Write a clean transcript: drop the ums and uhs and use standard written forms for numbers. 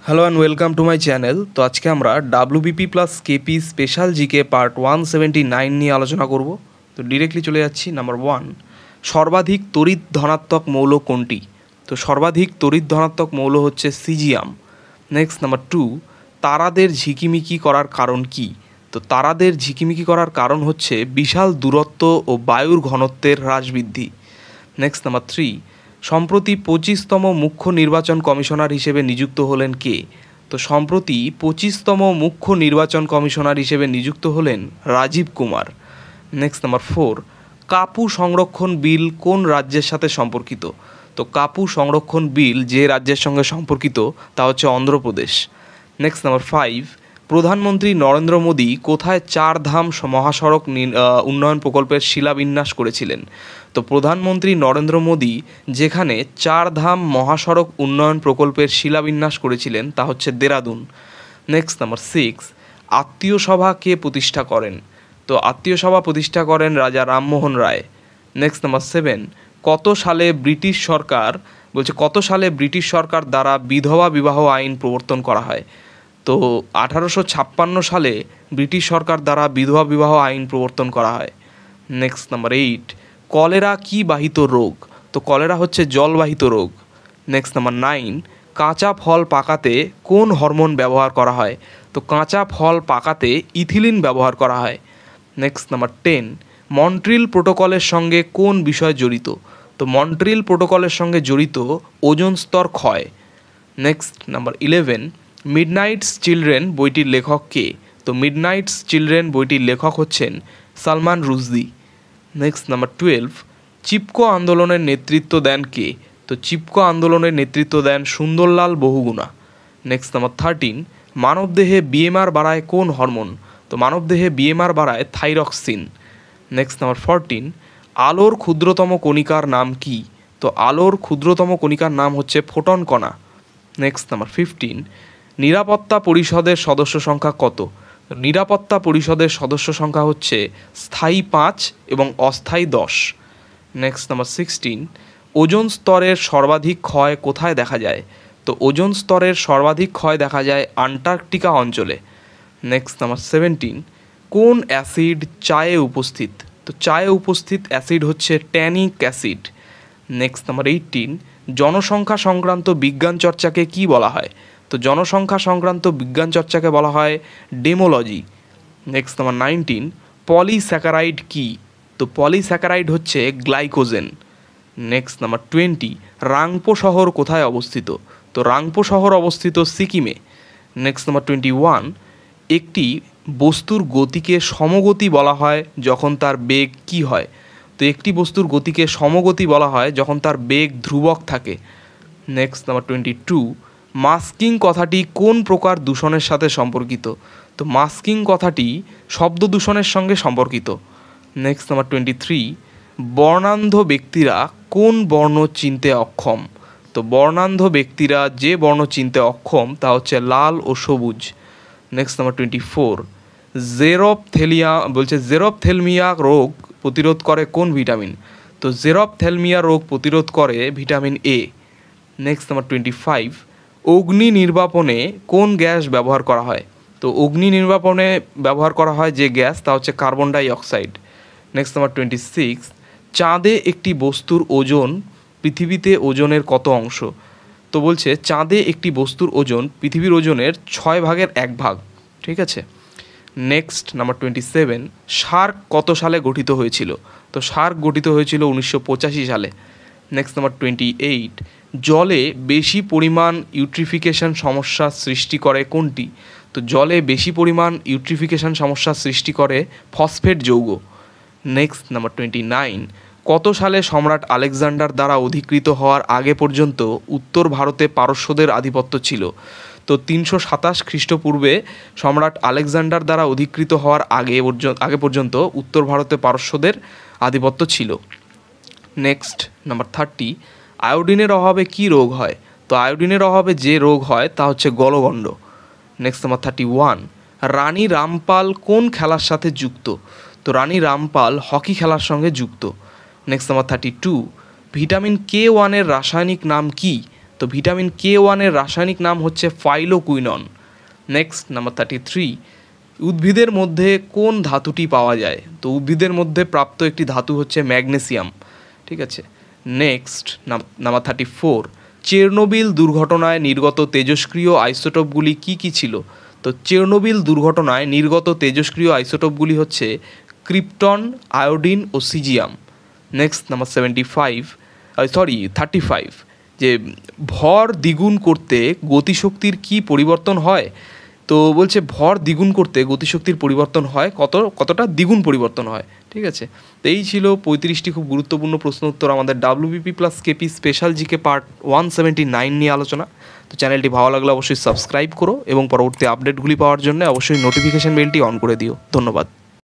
Hello and welcome to my channel. তো আজকে আমরা WBP plus KP special GK part 179 নিয়ে আলোচনা করব। তো ডিরেক্টলি চলে যাচ্ছি। নাম্বার 1, সর্বাধিক তড়িৎ ধনাত্মক মৌল কোনটি? তো সর্বাধিক তড়িৎ ধনাত্মক মৌল হচ্ছে সিজিয়াম। নেক্সট নাম্বার 2, তারাদের ঝিকিমিকি করার কারণ কি? তো তারাদের ঝিকিমিকি করার কারণ হচ্ছে বিশাল দূরত্ব ও বায়ুর ঘনত্বের হ্রাস বৃদ্ধি। নেক্সট নাম্বার 3, সম্প্রতি 25তম মুখ্য নির্বাচন কমিশনার হিসেবে নিযুক্ত হলেন কে? তো সম্প্রতি 25তম মুখ্য নির্বাচন কমিশনার হিসেবে নিযুক্ত হলেন রাজীব কুমার। নেক্সট নাম্বার 4, কাপু সংরক্ষণ বিল কোন রাজ্যের সাথে সম্পর্কিত? তো কাপু সংরক্ষণ বিল যে রাজ্যের সঙ্গে সম্পর্কিত তা হচ্ছে অন্ধ্রপ্রদেশ। নেক্সট নাম্বার 5, প্রধানমন্ত্রী নরেন্দ্র মোদী কোথায় 4 ধাম মহাসড়ক উন্নয়ন প্রকল্পের শিলান্যাস করেছিলেন? তো প্রধানমন্ত্রী নরেন্দ্র মোদী যেখানে 4 ধাম মহাসড়ক উন্নয়ন প্রকল্পের শিলান্যাস করেছিলেন তা হচ্ছে দেরাদুন। নেক্সট নাম্বার 6, আত্মীয় সভা কে প্রতিষ্ঠা করেন? তো আত্মীয় সভা প্রতিষ্ঠা করেন রাজা রামমোহন রায়। নেক্সট নাম্বার 7, কত সালে ব্রিটিশ সরকার দ্বারা বিধবা বিবাহ আইন প্রবর্তন করা হয়? তো 1856 সালে ব্রিটিশ সরকার দ্বারা বিধবা বিবাহ আইন প্রবর্তন করা হয়। নেক্সট নাম্বার 8, কলেরা কি বাহিত রোগ? তো কলেরা হচ্ছে জলবাহিত রোগ। নেক্সট নাম্বার 9, কাঁচা ফল পাকাতে কোন হরমোন ব্যবহার করা হয়? তো কাঁচা ফল পাকাতে ইথিলিন ব্যবহার করা হয়। নেক্সট নাম্বার 10, মন্ট্রিল প্রোটোকলের সঙ্গে কোন বিষয় জড়িত? তো মন্ট্রিল প্রোটোকলের সঙ্গে জড়িত ওজোন স্তর ক্ষয়। নেক্সট নাম্বার 11, মিডনাইটস চিলড্রেন বইটির লেখক কে? তো মিডনাইটস চিলড্রেন বইটির লেখক হচ্ছেন সালমান রুশদি। নেক্সট নাম্বার 12, চিপকো আন্দোলনের নেতৃত্ব দেন কে? তো চিপকো আন্দোলনের নেতৃত্ব দেন সুন্দরলাল বহুগুণা। নেক্সট নাম্বার 13, মানবদেহে বিএমআর বাড়ায় কোন হরমোন? তো মানবদেহে বিএমআর বাড়ায় থাইরক্সিন। নেক্সট নাম্বার 14, আলোর ক্ষুদ্রতম কণিকার নাম কি? তো আলোর ক্ষুদ্রতম কণিকার নাম হচ্ছে ফোটন কণা। নেক্সট নাম্বার 15, নিরাপত্তা পরিষদের সদস্য সংখ্যা কত? নিরাপত্তা পরিষদের সদস্য সংখ্যা হচ্ছে স্থায়ী 5 এবং অস্থায়ী 10। নেক্সট নাম্বার 16, ওজোন স্তরের সর্বাধিক ক্ষয় কোথায় দেখা যায়? তো ওজোন স্তরের সর্বাধিক ক্ষয় দেখা যায় আন্টার্কটিকা অঞ্চলে। নেক্সট নাম্বার 17, কোন অ্যাসিড চায়ে উপস্থিত? তো চায়ে উপস্থিত অ্যাসিড হচ্ছে ট্যানিক অ্যাসিড। নেক্সট নাম্বার 18, জনসংখ্যা সংক্রান্ত বিজ্ঞান চর্চাকে কি বলা হয়? তো জনসংখ্যা সংক্রান্ত বিজ্ঞান চর্চাকে বলা হয় ডেমোলজি। নেক্সট নাম্বার 19, পলিস্যাকারাইড কি? তো পলিস্যাকারাইড হচ্ছে গ্লাইকোজেন। নেক্সট নাম্বার 20, রাংপো শহর কোথায় অবস্থিত? তো রাংপো শহর অবস্থিত সিকিমে। নেক্সট নাম্বার 21, একটি বস্তুর গতিকে সমগতি বলা হয় যখন তার বেগ কি হয়? তো একটি বস্তুর গতিকে সমগতি বলা হয় যখন তার বেগ ধ্রুবক থাকে। নেক্সট নাম্বার 22, মাস্কিং কথাটি কোন প্রকার দূষণের সাথে সম্পর্কিত? তো মাস্কিং কথাটি শব্দ দূষণের সঙ্গে সম্পর্কিত। নেক্সট নাম্বার 23, বর্ণান্ধ ব্যক্তিরা কোন বর্ণ চিনতে অক্ষম? তো বর্ণান্ধ ব্যক্তিরা যে বর্ণ চিনতে অক্ষম তা হচ্ছে লাল ও সবুজ। নেক্সট নাম্বার 24, জেরপ্থ্যালমিয়া রোগ প্রতিরোধ করে কোন ভিটামিন? তো জেরপ্থ্যালমিয়া রোগ প্রতিরোধ করে ভিটামিন এ। নেক্সট নাম্বার 25, অগ্নি নির্বাপনে কোন গ্যাস ব্যবহার করা হয়? তো অগ্নি নির্বাপনে ব্যবহার করা হয় যে গ্যাস তা হচ্ছে carbon die oxide. Next number 26, চাঁদে একটি বস্তুর ওজন পৃথিবীতে ওজনের কত অংশ? তো বলছে চাঁদে একটি বস্তুর ওজন পৃথিবীর ওজনের 1/6 ঠিক আছে। নেক্সট নাম্বার 27, সার্ক কত সালে গঠিত হয়েছিল? তো সার্ক গঠিত হয়েছিল 1985 সালে। নেক্সট নাম্বার 28, জলে বেশি পরিমাণ ইউট্রিফিকেশন সমস্যা সৃষ্টি করে কোনটি? তো জলে বেশি পরিমাণ ইউট্রিফিকেশন সমস্যা সৃষ্টি করে ফসফেট যৌগ। নেক্সট নাম্বার 29, কত সালে সম্রাট আলেকজান্ডার দ্বারা অধিকৃত হওয়ার আগে পর্যন্ত উত্তর ভারতে পারস্যদের আধিপত্য ছিল? তো 327 খ্রিস্টপূর্বে সম্রাট আলেকজান্ডার দ্বারা অধিকৃত হওয়ার আগে পর্যন্ত উত্তর ভারতে পারস্যদের আধিপত্য ছিল। নেক্সট নাম্বার 30, আয়োডিনের অভাবে কি রোগ হয়? তো আয়োডিনের অভাবে যে রোগ হয় তা হচ্ছে গলগণ্ড। নেক্সট নাম্বার 31, রানী রামপাল কোন খেলার সাথে যুক্ত? তো রানী রামপাল হকি খেলার সঙ্গে যুক্ত। নেক্সট নাম্বার 32, ভিটামিন K1 এর রাসায়নিক নাম কি? তো ভিটামিন K1 এর রাসায়নিক নাম হচ্ছে ফাইলোকুইনন। নেক্সট নাম্বার 33, উদ্ভিদের মধ্যে কোন ধাতুটি পাওয়া যায়? তো উদ্ভিদের মধ্যে প্রাপ্ত একটি ধাতু হচ্ছে ম্যাগনেসিয়াম। ঠিক আছে। নেক্সট নাম্বার 34, চেরনোবিল দুর্ঘটনায় নির্গত তেজস্ক্রিয় আইসোটোপগুলি কি কি ছিল? তো চেরনোবিল দুর্ঘটনায় নির্গত তেজস্ক্রিয় আইসোটোপগুলি হচ্ছে ক্রিপ্টন, আয়োডিন ও সিজিয়াম। নেক্সট নাম্বার 35, যে ভর দ্বিগুণ করতে গতিশক্তির কি পরিবর্তন হয়? তো বলছে ভর দ্বিগুণ করতে গতিশক্তির পরিবর্তন হয় কতটা দ্বিগুণ পরিবর্তন হয়। ঠিক আছে। তো এই ছিল 35টি খুব গুরুত্বপূর্ণ প্রশ্ন উত্তর আমাদের WBP+KP স্পেশাল জিকে পার্ট 179 নিয়ে আলোচনা। তো চ্যানেলটি ভালো লাগলে অবশ্যই সাবস্ক্রাইব করো এবং পরবর্তী আপডেটগুলি পাওয়ার জন্য অবশ্যই নোটিফিকেশন বেলটি অন করে দিও। ধন্যবাদ।